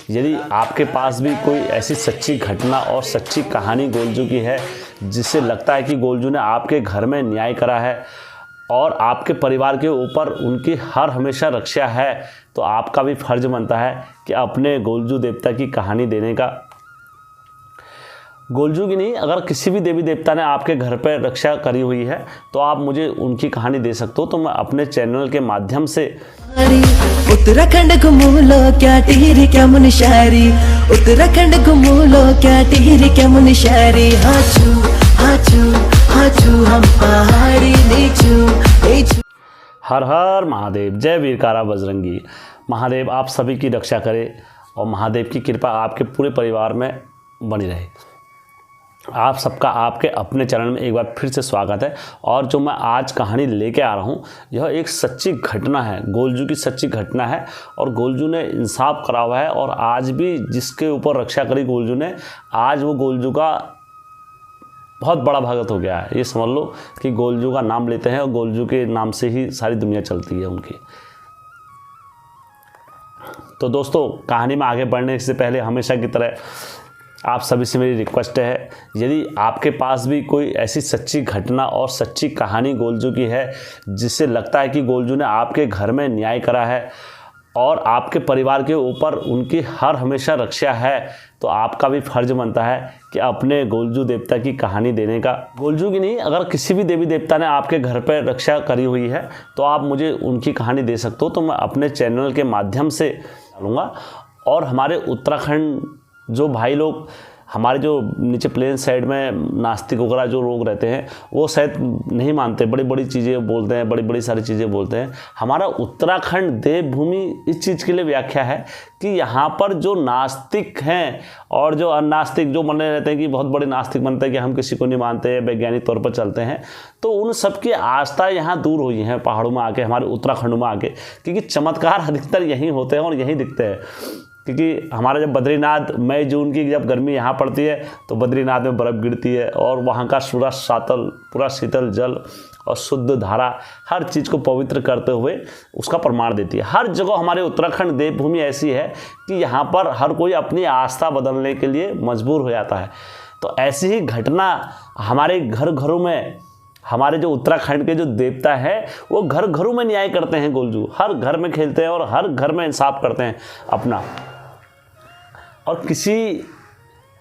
यदि आपके पास भी कोई ऐसी सच्ची घटना और सच्ची कहानी गोलजू की है जिससे लगता है कि गोलजू ने आपके घर में न्याय करा है और आपके परिवार के ऊपर उनकी हर हमेशा रक्षा है, तो आपका भी फर्ज बनता है कि अपने गोलजू देवता की कहानी देने का। गोलजू की नहीं, अगर किसी भी देवी देवता ने आपके घर पर रक्षा करी हुई है तो आप मुझे उनकी कहानी दे सकते हो। तो मैं अपने चैनल के माध्यम से उत्तराखंड घूमू लो क्या टिहरी क्या मुनशारी, उत्तराखंड घूमू लो क्या टिहरी क्या मुनशारी। हाचू हाचू हाचू हम पहाड़ी नीचू नीचू। हर हर महादेव, जय वीरकारा बजरंगी। महादेव आप सभी की रक्षा करे और महादेव की कृपा आपके पूरे परिवार में बनी रहे। आप सबका आपके अपने चैनल में एक बार फिर से स्वागत है। और जो मैं आज कहानी लेके आ रहा हूँ यह एक सच्ची घटना है, गोलजू की सच्ची घटना है। और गोलजू ने इंसाफ करा हुआ है और आज भी जिसके ऊपर रक्षा करी गोलजू ने, आज वो गोलजू का बहुत बड़ा भगत हो गया है। ये समझ लो कि गोलजू का नाम लेते हैं और गोलजू के नाम से ही सारी दुनिया चलती है उनकी। तो दोस्तों, कहानी में आगे बढ़ने से पहले हमेशा की तरह आप सभी से मेरी रिक्वेस्ट है, यदि आपके पास भी कोई ऐसी सच्ची घटना और सच्ची कहानी गोलजू की है जिससे लगता है कि गोलजू ने आपके घर में न्याय करा है और आपके परिवार के ऊपर उनकी हर हमेशा रक्षा है, तो आपका भी फर्ज बनता है कि अपने गोलजू देवता की कहानी देने का। गोलजू की नहीं, अगर किसी भी देवी देवता ने आपके घर पर रक्षा करी हुई है तो आप मुझे उनकी कहानी दे सकते हो। तो मैं अपने चैनल के माध्यम से डालूँगा। और हमारे उत्तराखंड जो भाई लोग, हमारे जो नीचे प्लेन साइड में नास्तिक वगैरह जो लोग रहते हैं वो शायद नहीं मानते, बड़ी बड़ी चीज़ें बोलते हैं, बड़ी बड़ी सारी चीज़ें बोलते हैं। हमारा उत्तराखंड देवभूमि इस चीज़ के लिए व्याख्या है कि यहाँ पर जो नास्तिक हैं और जो अनास्तिक जो बने रहते हैं कि बहुत बड़े नास्तिक बनते हैं कि हम किसी को नहीं मानते हैं, वैज्ञानिक तौर पर चलते हैं, तो उन सबकी आस्था यहाँ दूर हुई हैं पहाड़ों में आके, हमारे उत्तराखंड में आके। क्योंकि चमत्कार अधिकतर यहीं होते हैं और यहीं दिखते हैं। क्योंकि हमारा जब बद्रीनाथ मई जून की जब गर्मी यहाँ पड़ती है तो बद्रीनाथ में बर्फ़ गिरती है और वहाँ का पूरा शीतल जल और शुद्ध धारा हर चीज़ को पवित्र करते हुए उसका प्रमाण देती है। हर जगह हमारे उत्तराखंड देवभूमि ऐसी है कि यहाँ पर हर कोई अपनी आस्था बदलने के लिए मजबूर हो जाता है। तो ऐसी ही घटना हमारे घर घरों में, हमारे जो उत्तराखंड के जो देवता है वो घर घरों में न्याय करते हैं। गोलजू हर घर में खेलते हैं और हर घर में इंसाफ करते हैं अपना। और किसी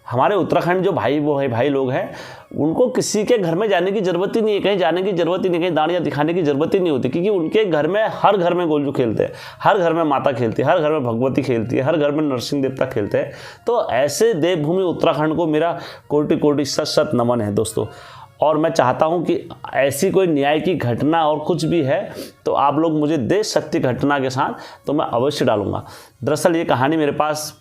हमारे उत्तराखंड जो भाई लोग हैं उनको किसी के घर में जाने की ज़रूरत ही नहीं है, कहीं जाने की ज़रूरत ही नहीं, कहीं दाड़ियाँ दिखाने की ज़रूरत ही नहीं होती। क्योंकि उनके घर में हर घर में गोलजू खेलते हैं, हर घर में माता खेलती है, हर घर में भगवती खेलती है, हर घर में नरसिंह देवता खेलते हैं। तो ऐसे देवभूमि उत्तराखंड को मेरा कोटि कोटि शत शत नमन है दोस्तों। और मैं चाहता हूं कि ऐसी कोई न्याय की घटना और कुछ भी है तो आप लोग मुझे दे सत्य घटना के साथ, तो मैं अवश्य डालूंगा। दरअसल ये कहानी मेरे पास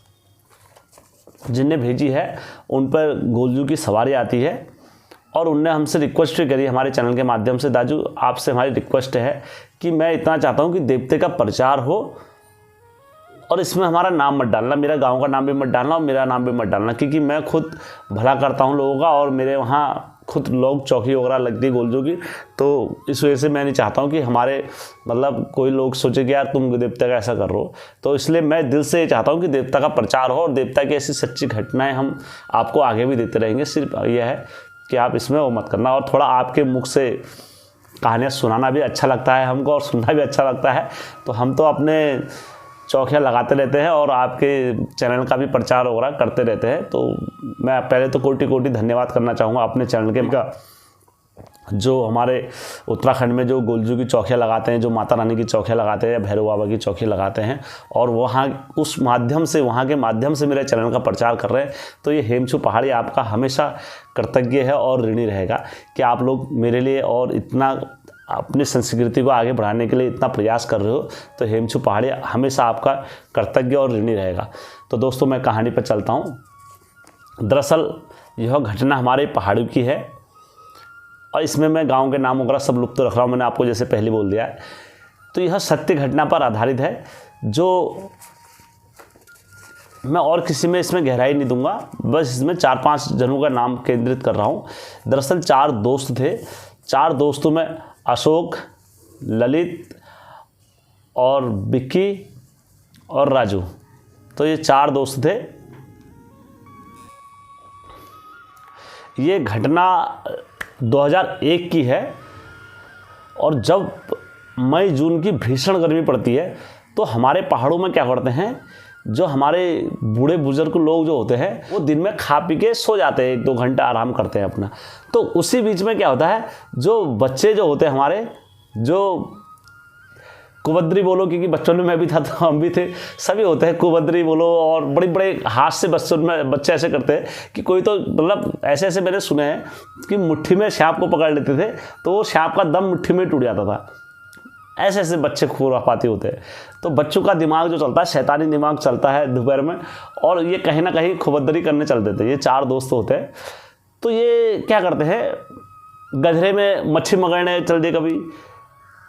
जिनने भेजी है उन पर गोलजू की सवारी आती है और उनने हमसे रिक्वेस्ट भी करी हमारे चैनल के माध्यम से, दाजू आपसे हमारी रिक्वेस्ट है कि मैं इतना चाहता हूं कि देवते का प्रचार हो और इसमें हमारा नाम मत डालना, मेरा गांव का नाम भी मत डालना और मेरा नाम भी मत डालना। क्योंकि मैं खुद भला करता हूं लोगों का और मेरे वहाँ खुद लोग चौकी वगैरह लगती है गोलजू की, तो इस वजह से मैं नहीं चाहता हूँ कि हमारे मतलब कोई लोग सोचे कि यार तुम देवता का ऐसा कर रहे हो। तो इसलिए मैं दिल से ये चाहता हूँ कि देवता का प्रचार हो और देवता की ऐसी सच्ची घटनाएं हम आपको आगे भी देते रहेंगे। सिर्फ यह है कि आप इसमें वो मत करना। और थोड़ा आपके मुख से कहानियाँ सुनाना भी अच्छा लगता है हमको और सुनना भी अच्छा लगता है। तो हम तो अपने चौकियाँ लगाते रहते हैं और आपके चैनल का भी प्रचार वगैरह करते रहते हैं। तो मैं पहले तो कोटि कोटि धन्यवाद करना चाहूँगा अपने चैनल के का, जो हमारे उत्तराखंड में जो गोलजू की चौकियाँ लगाते हैं, जो माता रानी की चौकियाँ लगाते हैं या भैरव बाबा की चौकी लगाते हैं और वहाँ उस माध्यम से, वहाँ के माध्यम से मेरे चैनल का प्रचार कर रहे हैं, तो ये हेमचू पहाड़ी आपका हमेशा कृतज्ञ है और ऋणी रहेगा कि आप लोग मेरे लिए और इतना अपनी संस्कृति को आगे बढ़ाने के लिए इतना प्रयास कर रहे हो। तो हेमचू पहाड़ी हमेशा आपका कृतज्ञ और ऋणी रहेगा। तो दोस्तों मैं कहानी पर चलता हूँ। दरअसल यह घटना हमारे पहाड़ों की है और इसमें मैं गांव के नाम वगैरह सब लुप्त रख रहा हूँ, मैंने आपको जैसे पहले बोल दिया है। तो यह सत्य घटना पर आधारित है जो मैं और किसी में इसमें गहराई नहीं दूंगा, बस इसमें 4-5 जनों का नाम केंद्रित कर रहा हूँ। दरअसल 4 दोस्त थे। 4 दोस्तों में अशोक, ललित और विक्की और राजू, तो ये 4 दोस्त थे। ये घटना 2001 की है और जब मई जून की भीषण गर्मी पड़ती है तो हमारे पहाड़ों में क्या करते हैं, जो हमारे बूढ़े बुजुर्ग लोग जो होते हैं वो दिन में खा पी के सो जाते हैं, 1-2 घंटा आराम करते हैं अपना। तो उसी बीच में क्या होता है, जो बच्चे जो होते हैं हमारे, जो कुबद्री बोलो, क्योंकि बच्चों में मैं भी था तो हम भी थे, सभी होते हैं कुबद्री बोलो, और बड़े बड़े हाथ से बच्चे ऐसे करते हैं कि कोई तो मतलब ऐसे ऐसे मैंने सुने हैं कि मुट्ठी में सांप को पकड़ लेते थे तो वो सांप का दम मुट्ठी में टूट जाता था। ऐसे ऐसे बच्चे खुरापाती होते हैं। तो बच्चों का दिमाग जो चलता है, शैतानी दिमाग चलता है दोपहर में, और ये कहीं ना कहीं खुबद्री करने चल देते हैं। ये 4 दोस्त होते हैं। तो ये क्या करते हैं, गधरे में मच्छी पकड़ने चल दिए कभी,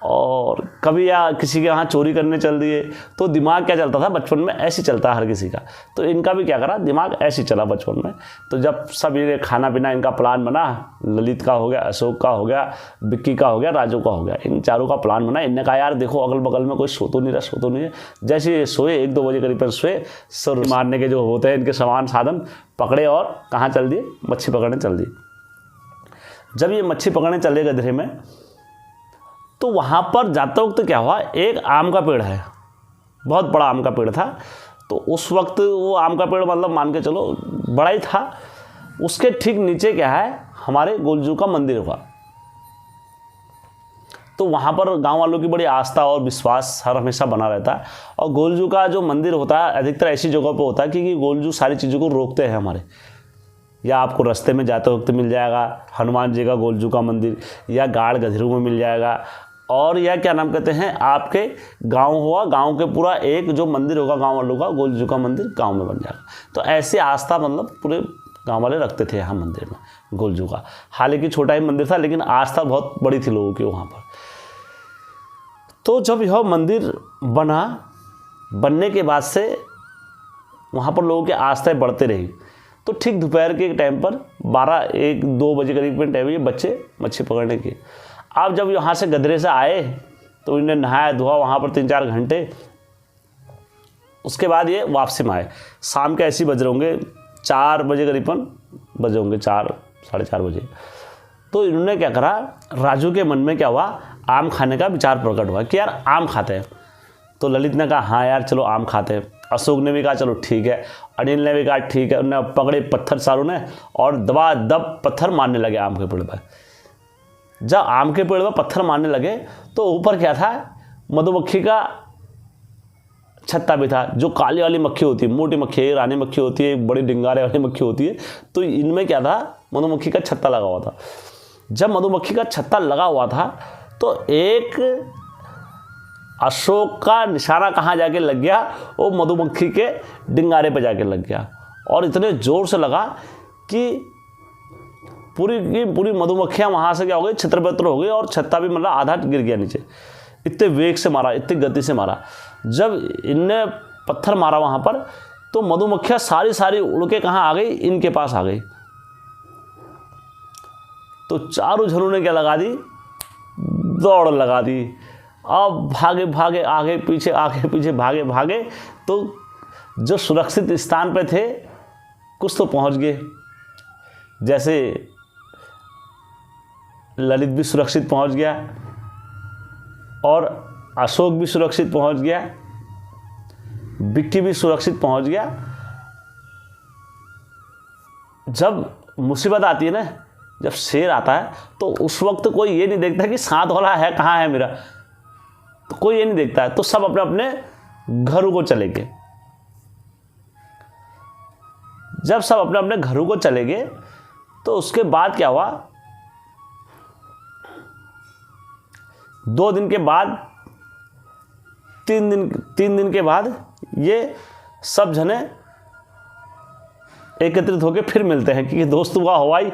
और कभी या किसी के यहाँ चोरी करने चल दिए। तो दिमाग क्या चलता था बचपन में, ऐसे चलता है हर किसी का। तो इनका भी क्या करा, दिमाग ऐसे चला बचपन में। तो जब सब ये खाना पीना इनका प्लान बना, ललित का हो गया, अशोक का हो गया, विक्की का हो गया, राजू का हो गया, इन चारों का प्लान बना। इनने कहा यार देखो अगल बगल में कोई सो तो नहीं रहा। जैसे ये सोए 1-2 बजे करीब सोए, सुर मारने के जो होते हैं इनके सामान साधन पकड़े और कहाँ चल दिए, मच्छी पकड़ने चल दिए। जब ये मच्छी पकड़ने चले गधरे में, तो वहाँ पर जाते वक्त क्या हुआ, एक आम का पेड़ है, बहुत बड़ा आम का पेड़ था। तो उस वक्त वो आम का पेड़ मतलब मान के चलो बड़ा ही था। उसके ठीक नीचे क्या है, हमारे गोलजू का मंदिर हुआ। तो वहाँ पर गांव वालों की बड़ी आस्था और विश्वास हर हमेशा बना रहता है। और गोलजू का जो मंदिर होता है अधिकतर ऐसी जगहों पर होता है क्योंकि गोलजू सारी चीज़ों को रोकते हैं हमारे। या आपको रास्ते में जाते वक्त मिल जाएगा हनुमान जी का गोलजू का मंदिर, या गाड़ गधरू में मिल जाएगा, और या क्या नाम कहते हैं, आपके गांव हुआ, गांव के पूरा एक जो मंदिर होगा गांव वालों का, गोलजू का मंदिर गांव में बन जाएगा। तो ऐसी आस्था मतलब पूरे गांव वाले रखते थे यहाँ मंदिर में गोलजू का। हालांकि छोटा ही मंदिर था लेकिन आस्था बहुत बड़ी थी लोगों की वहाँ पर। तो जब यह मंदिर बनने के बाद से वहाँ पर लोगों की आस्थाएँ बढ़ते रही। तो ठीक दोपहर के टाइम पर 12-1-2 बजे करीब में टाइम ये बच्चे मच्छी पकड़ने के। अब जब यहाँ से गधरे से आए तो इन्हें नहाया धोआ वहाँ पर 3-4 घंटे। उसके बाद ये वापसी में आए। शाम के ऐसे बज रहे होंगे 4 बजे करीबन बजे होंगे, 4-4:30 बजे। तो इन्होंने क्या करा, राजू के मन में क्या हुआ, आम खाने का विचार प्रकट हुआ कि यार आम खाते हैं। तो ललित ने कहा हाँ यार चलो आम खाते हैं। अशोक ने भी कहा चलो ठीक है। अनिल ने भी कहा ठीक है। उन्होंने पकड़े पत्थर चारों ने और दबादब पत्थर मारने लगे आम के पेड़ पर। जब आम के पेड़ पर पत्थर मारने लगे तो ऊपर क्या था, मधुमक्खी का छत्ता भी था। जो काली वाली मक्खी होती है, मोटी मक्खी है, रानी मक्खी होती है, बड़ी डिंगारे वाली मक्खी होती है। तो इनमें क्या था, मधुमक्खी का छत्ता लगा हुआ था। जब मधुमक्खी का छत्ता लगा हुआ था तो एक अशोक का निशाना कहाँ जाके लग गया, वो मधुमक्खी के डिंगारे पे जाके लग गया। और इतने ज़ोर से लगा कि पूरी की पूरी मधुमक्खियाँ वहाँ से क्या हो गई, छितर-बितर हो गई और छत्ता भी मतलब आधा गिर गया नीचे। इतने वेग से मारा, इतनी गति से मारा। जब इनने पत्थर मारा वहाँ पर तो मधुमक्खियाँ सारी उड़ के कहाँ आ गई, इनके पास आ गई। तो चारों जनों ने क्या लगा दी, दौड़ लगा दी। अब भागे आगे पीछे भागे तो जो सुरक्षित स्थान पे थे कुछ तो पहुंच गए। जैसे ललित भी सुरक्षित पहुंच गया और अशोक भी सुरक्षित पहुंच गया, विक्की भी सुरक्षित पहुंच गया। जब मुसीबत आती है ना, जब शेर आता है तो उस वक्त कोई ये नहीं देखता कि साथ वाला है कहाँ है मेरा, तो कोई ये नहीं देखता है। तो सब अपने अपने घरों को चले गए। जब सब अपने अपने घरों को चले गए तो उसके बाद क्या हुआ, 2 दिन के बाद 3 दिन के बाद ये सब जने एकत्रित होकर फिर मिलते हैं क्योंकि दोस्त हुआ हवाई।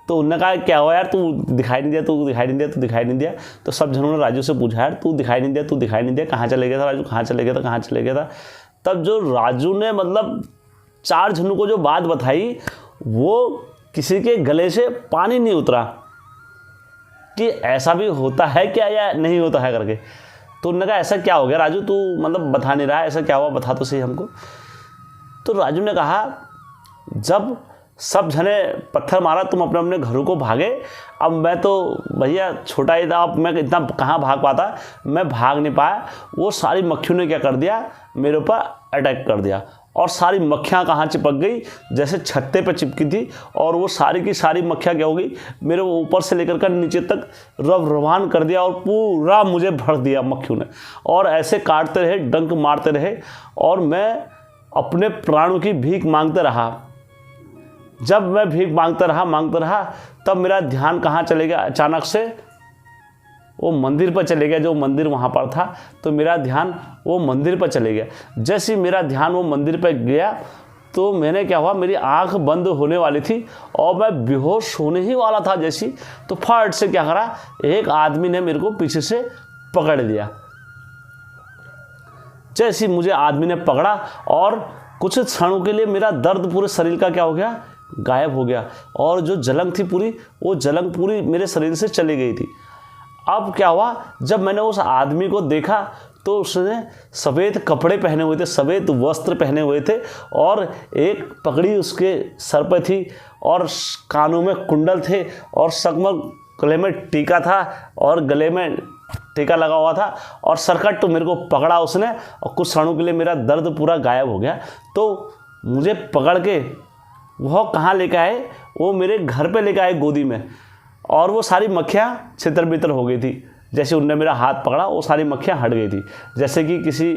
तो उन्होंने कहा क्या हुआ यार, तू दिखाई नहीं दिया। तो सब जनों ने राजू से पूछा यार तू दिखाई नहीं दिया, कहाँ चले गया था राजू, कहाँ चले गया था। तब जो राजू ने मतलब 4 जनों को जो बात बताई वो किसी के गले से पानी नहीं उतरा कि ऐसा भी होता है क्या या नहीं होता है करके। तो उन्होंने कहा ऐसा क्या हो गया राजू, तू मतलब बता नहीं रहा है, ऐसा क्या हुआ, बता तो सही हमको। तो राजू ने कहा जब सब जने पत्थर मारा तुम अपने अपने घरों को भागे, अब मैं तो भैया छोटा ही था, अब मैं इतना कहाँ भाग पाता, मैं भाग नहीं पाया। वो सारी मक्खियों ने क्या कर दिया, मेरे ऊपर अटैक कर दिया और सारी मक्खियाँ कहाँ चिपक गई, जैसे छत्ते पे चिपकी थी। और वो सारी की सारी मक्खियाँ क्या हो गई, मेरे ऊपर से लेकर कर नीचे तक रवान कर दिया और पूरा मुझे भर दिया मक्खियों ने। और ऐसे काटते रहे, डंक मारते रहे और मैं अपने प्राणों की भीख मांगते रहा। जब मैं भीख मांगता रहा तब मेरा ध्यान कहाँ चले गया, अचानक से वो मंदिर पर चले गया, जो मंदिर वहाँ पर था। तो मेरा ध्यान वो मंदिर पर चले गया। जैसे ही मेरा ध्यान वो मंदिर पर गया तो मैंने क्या हुआ, मेरी आंख बंद होने वाली थी और मैं बेहोश होने ही वाला था जैसी, तो फट से क्या करा, एक आदमी ने मेरे को पीछे से पकड़ लिया। जैसे मुझे आदमी ने पकड़ा और कुछ क्षणों के लिए मेरा दर्द पूरे शरीर का क्या हो गया, गायब हो गया। और जो जलन थी पूरी, वो जलन पूरी मेरे शरीर से चली गई थी। अब क्या हुआ, जब मैंने उस आदमी को देखा तो उसने सफ़ेद कपड़े पहने हुए थे, सफ़ेद वस्त्र पहने हुए थे और एक पगड़ी उसके सर पर थी और कानों में कुंडल थे और सकमक गले में टीका था और गले में टीका लगा हुआ था और सरकट तो मेरे को पकड़ा उसने और कुछ क्षणों के लिए मेरा दर्द पूरा गायब हो गया। तो मुझे पकड़ के वह कहाँ लेके आए, वो मेरे घर पे लेके आए गोदी में, और वो सारी मक्खियाँ छितर बितर हो गई थी। जैसे उनने मेरा हाथ पकड़ा वो सारी मक्खियाँ हट गई थी, जैसे कि किसी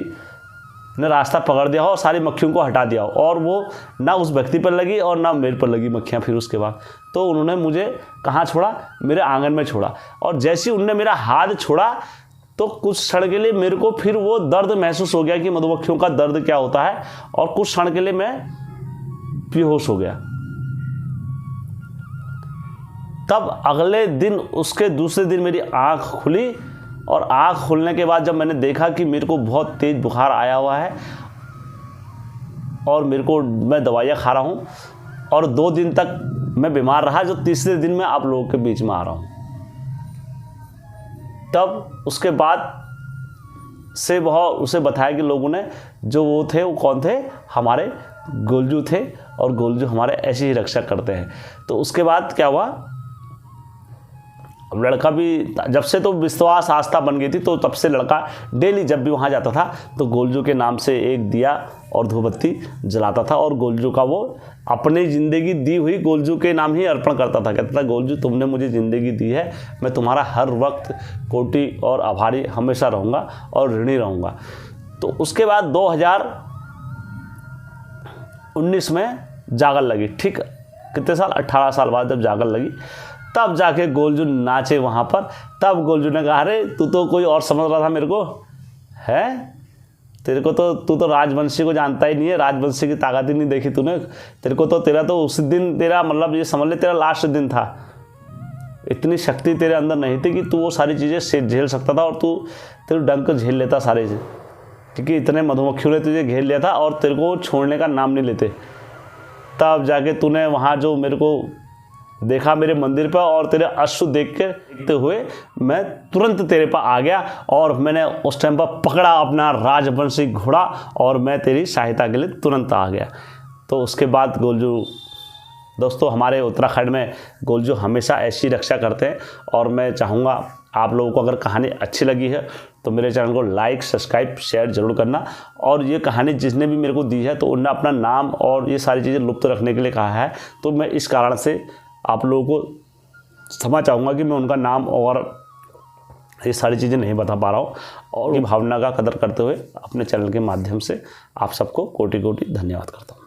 ने रास्ता पकड़ दिया हो और सारी मक्खियों को हटा दिया हो। और वो ना उस व्यक्ति पर लगी और ना मेरे पर लगी मक्खियाँ। फिर उसके बाद तो उन्होंने मुझे कहाँ छोड़ा, मेरे आंगन में छोड़ा। और जैसे ही उनने मेरा हाथ छोड़ा तो कुछ क्षण के लिए मेरे को फिर वो दर्द महसूस हो गया कि मधुमक्खियों का दर्द क्या होता है, और कुछ क्षण के लिए मैं बेहोश हो गया। तब अगले दिन, उसके दूसरे दिन मेरी आँख खुली और आँख खुलने के बाद जब मैंने देखा कि मेरे को बहुत तेज़ बुखार आया हुआ है और मैं दवाइयाँ खा रहा हूँ और 2 दिन तक मैं बीमार रहा, जो तीसरे दिन में आप लोगों के बीच में आ रहा हूँ। तब उसके बाद से उसे बताया कि लोगों ने, जो वो थे वो कौन थे, हमारे गोलजू थे और गोलजू हमारे ऐसे ही रक्षा करते हैं। तो उसके बाद क्या हुआ, अब लड़का भी जब से तो विश्वास आस्था बन गई थी, तो तब से लड़का डेली जब भी वहाँ जाता था तो गोलजू के नाम से एक दिया और धूपबत्ती जलाता था और गोलजू का वो अपनी ज़िंदगी दी हुई गोलजू के नाम ही अर्पण करता था। कहता था, गोलजू तुमने मुझे ज़िंदगी दी है, मैं तुम्हारा हर वक्त कोटि और आभारी हमेशा रहूँगा और ऋणी रहूँगा। तो उसके बाद 2019 में जागल लगी, ठीक कितने साल, 18 साल बाद जब जागल लगी, तब जाके गोलजू नाचे वहाँ पर। तब गोलजू ने कहा, अरे तू तो कोई और समझ रहा था मेरे को, है तेरे को तो, तू तो राजवंशी को जानता ही नहीं है, राजवंशी की ताकत ही नहीं देखी तूने, तेरे को तो, तेरा तो उस दिन तेरा मतलब ये समझ ले तेरा लास्ट दिन था। इतनी शक्ति तेरे अंदर नहीं थी कि तू वो सारी चीज़ें झेल सकता था, और तेरे डंक झेल लेता सारे से, क्योंकि इतने मधुमक्खियों ने तुझे घेर लिया था और तेरे को छोड़ने का नाम नहीं लेते। तब जाके तूने वहाँ जो मेरे को देखा मेरे मंदिर पर, और तेरे अश्रु देखते हुए मैं तुरंत तेरे पर आ गया और मैंने उस टाइम पर पकड़ा अपना राजवंशी घोड़ा और मैं तेरी सहायता के लिए तुरंत आ गया। तो उसके बाद गोलजू, दोस्तों हमारे उत्तराखंड में गोलजू हमेशा ऐसी रक्षा करते हैं। और मैं चाहूँगा आप लोगों को अगर कहानी अच्छी लगी है तो मेरे चैनल को लाइक, सब्सक्राइब, शेयर ज़रूर करना। और ये कहानी जिसने भी मेरे को दी है तो उन्होंने अपना नाम और ये सारी चीज़ें लुप्त रखने के लिए कहा है, तो मैं इस कारण से आप लोगों को क्षमा चाहूँगा कि मैं उनका नाम और ये सारी चीज़ें नहीं बता पा रहा हूँ। और ये भावना का कदर करते हुए अपने चैनल के माध्यम से आप सबको कोटि कोटि धन्यवाद करता हूँ।